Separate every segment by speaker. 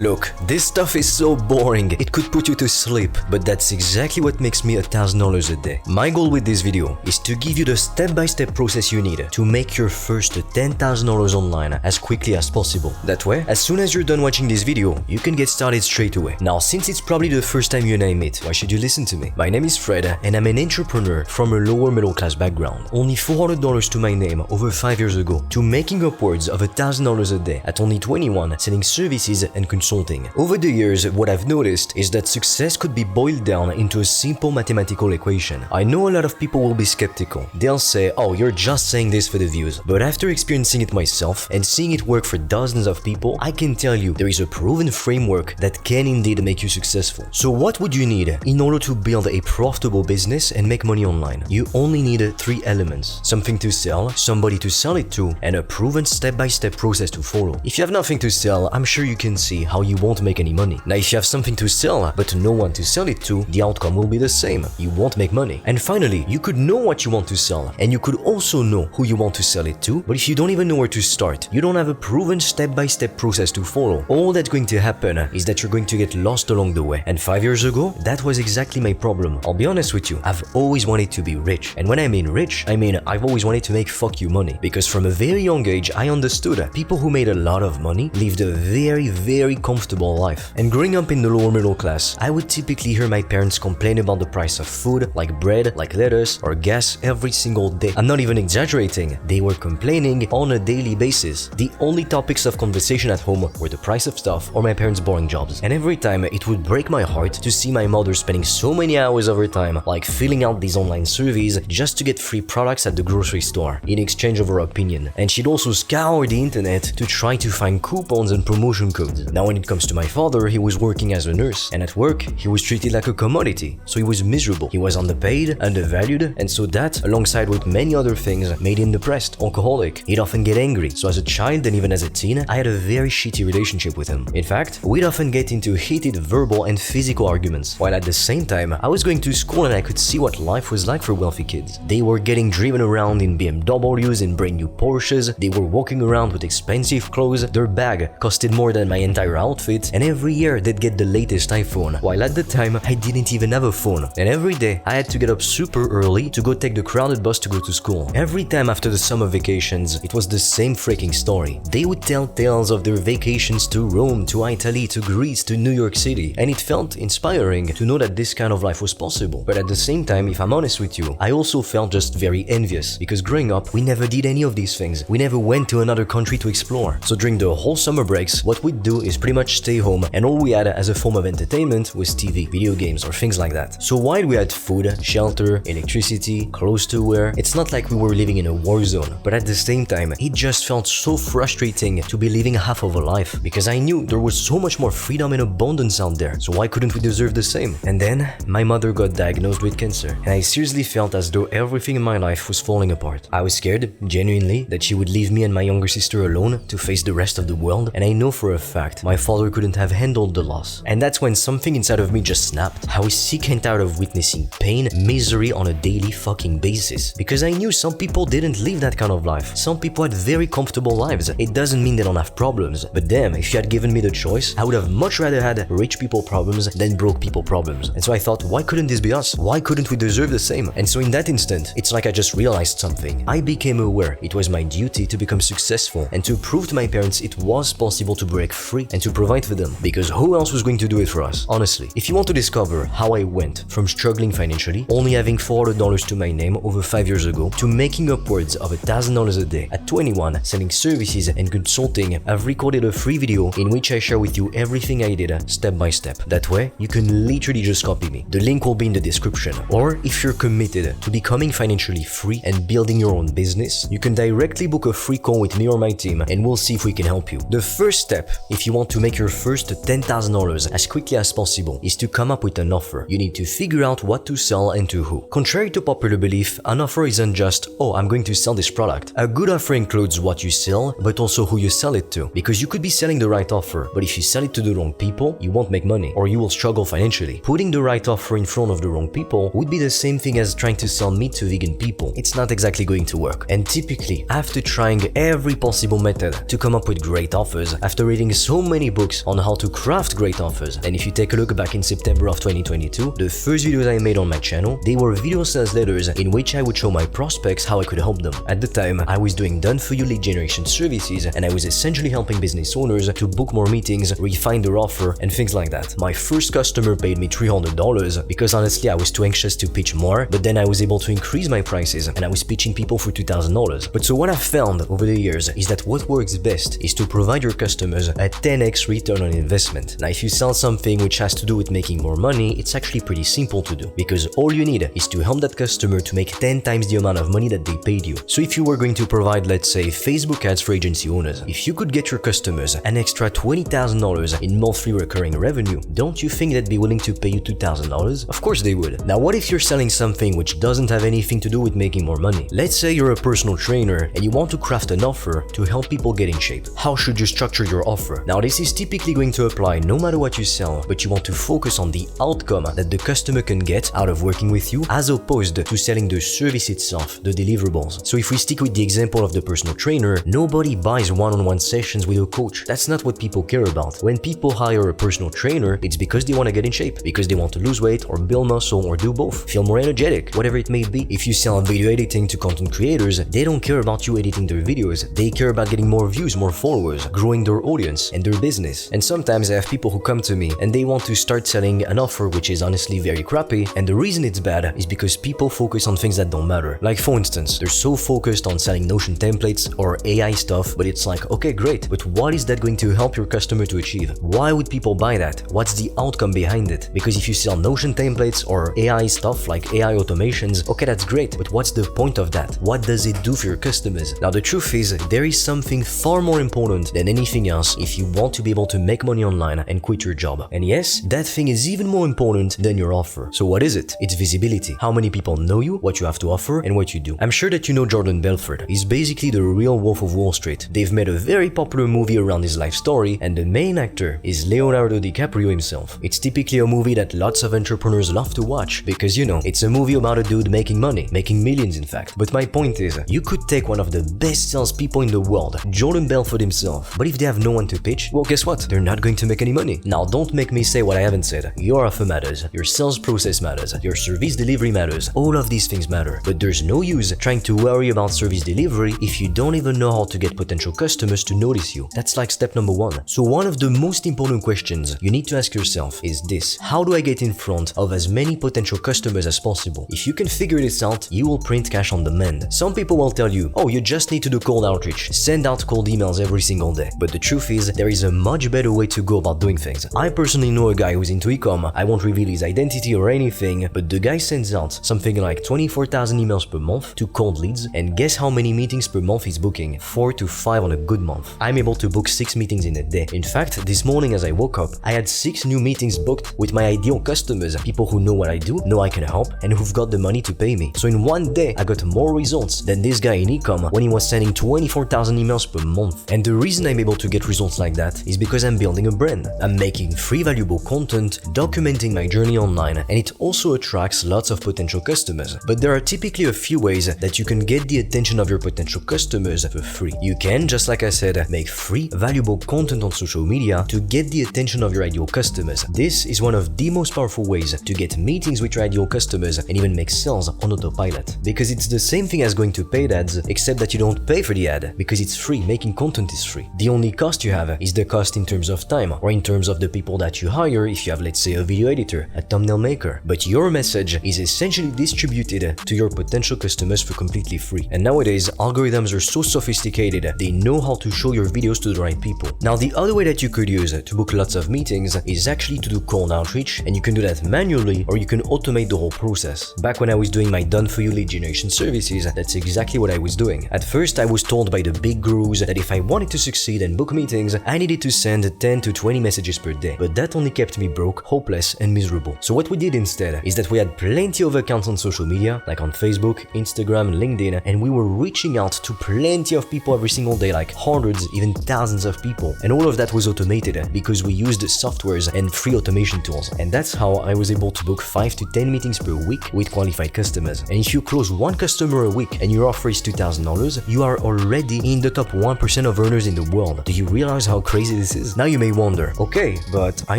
Speaker 1: Look, this stuff is so boring, it could put you to sleep, but that's exactly what makes me $1,000 a day. My goal with this video is to give you the step-by-step process you need to make your first $10,000 online as quickly as possible. That way, as soon as you're done watching this video, you can get started straight away. Now, since it's probably the first time you and I meet, why should you listen to me? My name is Fred, and I'm an entrepreneur from a lower middle class background. Only $400 to my name over 5 years ago, to making upwards of $1,000 a day at only 21, selling services and consulting. Over the years, what I've noticed is that success could be boiled down into a simple mathematical equation. I know a lot of people will be skeptical. They'll say, oh, you're just saying this for the views. But after experiencing it myself and seeing it work for dozens of people, I can tell you there is a proven framework that can indeed make you successful. So what would you need in order to build a profitable business and make money online? You only need 3 elements: something to sell, somebody to sell it to, and a proven step-by-step process to follow. If you have nothing to sell, I'm sure you can see how you won't make any money. Now, if you have something to sell but no one to sell it to, the outcome will be the same. You won't make money. And finally, you could know what you want to sell, and you could also know who you want to sell it to, but if you don't even know where to start, you don't have a proven step-by-step process to follow, all that's going to happen is that you're going to get lost along the way. And 5 years ago, that was exactly my problem. I'll be honest with you, I've always wanted to be rich. And when I mean rich, I mean I've always wanted to make fuck you money, because from a very young age, I understood people who made a lot of money lived a very comfortable life. And growing up in the lower middle class, I would typically hear my parents complain about the price of food, like bread, like lettuce, or gas every single day. I'm not even exaggerating, they were complaining on a daily basis. The only topics of conversation at home were the price of stuff or my parents' boring jobs. And every time it would break my heart to see my mother spending so many hours of her time, like filling out these online surveys just to get free products at the grocery store in exchange of her opinion. And she'd also scour the internet to try to find coupons and promotion codes. Now, when it comes to my father, he was working as a nurse, and at work, he was treated like a commodity, so he was miserable. He was underpaid, undervalued, and so that, alongside with many other things, made him depressed, alcoholic. He'd often get angry, so as a child and even as a teen, I had a very shitty relationship with him. In fact, we'd often get into heated verbal and physical arguments, while at the same time, I was going to school and I could see what life was like for wealthy kids. They were getting driven around in BMWs and brand new Porsches, they were walking around with expensive clothes, their bag costed more than my entire outfit, and every year they'd get the latest iPhone, while at the time I didn't even have a phone. And every day I had to get up super early to go take the crowded bus to go to school. Every time after the summer vacations, it was the same freaking story. They would tell tales of their vacations to Rome, to Italy, to Greece, to New York City, and it felt inspiring to know that this kind of life was possible. But at the same time, if I'm honest with you, I also felt just very envious, because growing up, we never did any of these things. We never went to another country to explore. So during the whole summer breaks, what we'd do is pretty much stay home, and all we had as a form of entertainment was TV, video games, or things like that. So while we had food, shelter, electricity, clothes to wear, it's not like we were living in a war zone. But at the same time, it just felt so frustrating to be living half of a life, because I knew there was so much more freedom and abundance out there, so why couldn't we deserve the same? And then, my mother got diagnosed with cancer, and I seriously felt as though everything in my life was falling apart. I was scared, genuinely, that she would leave me and my younger sister alone to face the rest of the world, and I know for a fact my father couldn't have handled the loss. And that's when something inside of me just snapped. I was sick and tired of witnessing pain, misery on a daily fucking basis. Because I knew some people didn't live that kind of life. Some people had very comfortable lives. It doesn't mean they don't have problems. But damn, if you had given me the choice, I would have much rather had rich people problems than broke people problems. And so I thought, why couldn't this be us? Why couldn't we deserve the same? And so in that instant, it's like I just realized something. I became aware it was my duty to become successful and to prove to my parents it was possible to break free and to provide for them. Because who else was going to do it for us? Honestly, if you want to discover how I went from struggling financially, only having $400 to my name over 5 years ago, to making upwards of $1,000 a day at 21, selling services and consulting, I've recorded a free video in which I share with you everything I did step by step. That way, you can literally just copy me. The link will be in the description. Or if you're committed to becoming financially free and building your own business, you can directly book a free call with me or my team, and we'll see if we can help you. The first step, if you want to make your first $10,000 as quickly as possible, is to come up with an offer. You need to figure out what to sell and to who. Contrary to popular belief, an offer isn't just, oh, I'm going to sell this product. A good offer includes what you sell, but also who you sell it to. Because you could be selling the right offer, but if you sell it to the wrong people, you won't make money, or you will struggle financially. Putting the right offer in front of the wrong people would be the same thing as trying to sell meat to vegan people. It's not exactly going to work. And typically, after trying every possible method to come up with great offers, after reading so many many books on how to craft great offers. And if you take a look back in September of 2022, the first videos I made on my channel, they were video sales letters in which I would show my prospects how I could help them. At the time, I was doing done-for-you lead generation services, and I was essentially helping business owners to book more meetings, refine their offer, and things like that. My first customer paid me $300 because honestly I was too anxious to pitch more, but then I was able to increase my prices and I was pitching people for $2,000. But so what I've found over the years is that what works best is to provide your customers a 10x return on investment. Now if you sell something which has to do with making more money, it's actually pretty simple to do, because all you need is to help that customer to make 10 times the amount of money that they paid you. So if you were going to provide, let's say, Facebook ads for agency owners, if you could get your customers an extra $20,000 in monthly recurring revenue, don't you think they'd be willing to pay you $2,000? Of course they would. Now what if you're selling something which doesn't have anything to do with making more money? Let's say you're a personal trainer and you want to craft an offer to help people get in shape. How should you structure your offer? Now this is typically going to apply no matter what you sell, but you want to focus on the outcome that the customer can get out of working with you, as opposed to selling the service itself, the deliverables. So if we stick with the example of the personal trainer, nobody buys one-on-one sessions with a coach. That's not what people care about. When people hire a personal trainer, it's because they want to get in shape, because they want to lose weight or build muscle or do both, feel more energetic, whatever it may be. If you sell video editing to content creators, they don't care about you editing their videos. They care about getting more views, more followers, growing their audience and their business. And sometimes I have people who come to me and they want to start selling an offer which is honestly very crappy, and the reason it's bad is because people focus on things that don't matter. Like for instance, they're so focused on selling Notion templates or AI stuff, but it's like, okay, great, but what is that going to help your customer to achieve? Why would people buy that? What's the outcome behind it? Because if you sell Notion templates or AI stuff like AI automations, okay, that's great, but what's the point of that? What does it do for your customers? Now the truth is, there is something far more important than anything else if you want to be able to make money online and quit your job. And yes, that thing is even more important than your offer. So what is it? It's visibility. How many people know you, what you have to offer, and what you do. I'm sure that you know Jordan Belfort. He's basically the real Wolf of Wall Street. They've made a very popular movie around his life story, and the main actor is Leonardo DiCaprio himself. It's typically a movie that lots of entrepreneurs love to watch because, you know, it's a movie about a dude making money, making millions in fact. But my point is, you could take one of the best salespeople in the world, Jordan Belfort himself, but if they have no one to pitch, well, guess what? They're not going to make any money. Now, don't make me say what I haven't said. Your offer matters, your sales process matters, your service delivery matters, all of these things matter. But there's no use trying to worry about service delivery if you don't even know how to get potential customers to notice you. That's like step number one. So one of the most important questions you need to ask yourself is this: how do I get in front of as many potential customers as possible? If you can figure this out, you will print cash on demand. Some people will tell you, oh, you just need to do cold outreach, send out cold emails every single day. But the truth is, there is a much better way to go about doing things. I personally know a guy who's into e-com. I won't reveal his identity or anything, but the guy sends out something like 24,000 emails per month to cold leads, and guess how many meetings per month he's booking? 4 to 5 on a good month. I'm able to book 6 meetings in a day. In fact, this morning as I woke up, I had 6 new meetings booked with my ideal customers, people who know what I do, know I can help, and who've got the money to pay me. So in one day, I got more results than this guy in e-com when he was sending 24,000 emails per month. And the reason I'm able to get results like that is because I'm building a brand. I'm making free valuable content, documenting my journey online, and it also attracts lots of potential customers. But there are typically a few ways that you can get the attention of your potential customers for free. You can, just like I said, make free valuable content on social media to get the attention of your ideal customers. This is one of the most powerful ways to get meetings with your ideal customers and even make sales on autopilot. Because it's the same thing as going to paid ads, except that you don't pay for the ad because it's free. Making content is free. The only cost you have is the cost in terms of time or in terms of the people that you hire if you have, let's say, a video editor, a thumbnail maker. But your message is essentially distributed to your potential customers for completely free. And nowadays, algorithms are so sophisticated, they know how to show your videos to the right people. Now, the other way that you could use to book lots of meetings is actually to do cold outreach, and you can do that manually or you can automate the whole process. Back when I was doing my done-for-you lead generation services, that's exactly what I was doing. At first, I was told by the big gurus that if I wanted to succeed and book meetings, I needed to send 10 to 20 messages per day. But that only kept me broke, hopeless, and miserable. So what we did instead is that we had plenty of accounts on social media, like on Facebook, Instagram, and LinkedIn, and we were reaching out to plenty of people every single day, like hundreds, even thousands of people. And all of that was automated because we used softwares and free automation tools. And that's how I was able to book 5 to 10 meetings per week with qualified customers. And if you close one customer a week and your offer is $2,000, you are already in the top 1% of earners in the world. Do you realize how crazy this is? Now you may wonder, okay, but I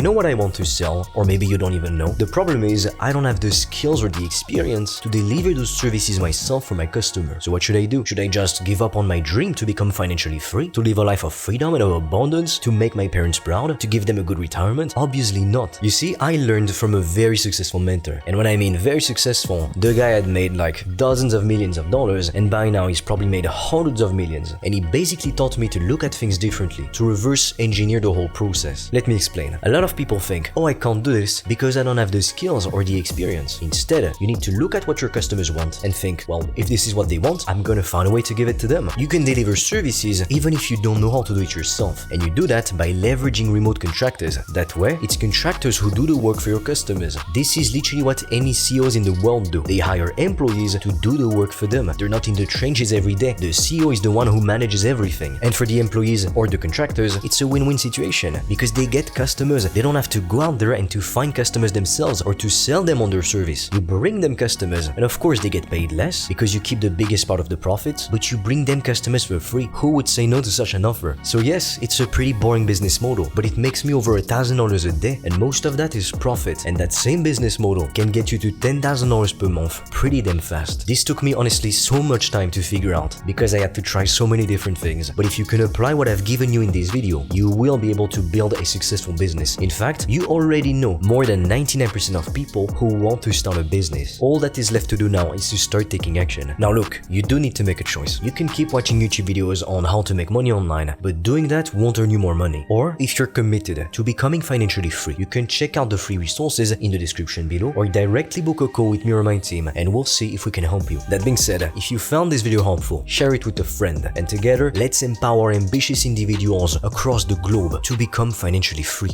Speaker 1: know what I want to sell, or maybe you don't even know. The problem is I don't have the skills or the experience to deliver those services myself for my customer. So what should I do? Should I just give up on my dream to become financially free? To live a life of freedom and of abundance? To make my parents proud? To give them a good retirement? Obviously not. You see, I learned from a very successful mentor. And when I mean very successful, the guy had made like dozens of millions of dollars, and by now he's probably made hundreds of millions. And he basically taught me to look at things differently, to reverse engineer the whole process. Let me explain. A lot of people think, oh, I can't do this because I don't have the skills or the experience. Instead, you need to look at what your customers want and think, well, if this is what they want, I'm gonna find a way to give it to them. You can deliver services even if you don't know how to do it yourself. And you do that by leveraging remote contractors. That way, it's contractors who do the work for your customers. This is literally what any CEOs in the world do. They hire employees to do the work for them. They're not in the trenches every day. The CEO is the one who manages everything. And for the employees or the contractors, it's a win-win situation because they get customers. They don't have to go out there and to find customers themselves or to sell them on their service. You bring them customers, and of course they get paid less because you keep the biggest part of the profits, but you bring them customers for free. Who would say no to such an offer? So yes, it's a pretty boring business model, but it makes me over $1,000 a day, and most of that is profit. And that same business model can get you to $10,000 per month pretty damn fast. This took me honestly so much time to figure out because I had to try so many different things. But if you can apply what I've given you in this video, you will be able to build a successful business. In fact, you already know more than 99% of people who want to start a business. All that is left to do now is to start taking action. Now look, you do need to make a choice. You can keep watching YouTube videos on how to make money online, but doing that won't earn you more money. Or if you're committed to becoming financially free, you can check out the free resources in the description below or directly book a call with me or my team and we'll see if we can help you. That being said, if you found this video helpful, share it with a friend, and together let's empower ambitious individuals across the globe to become financially free.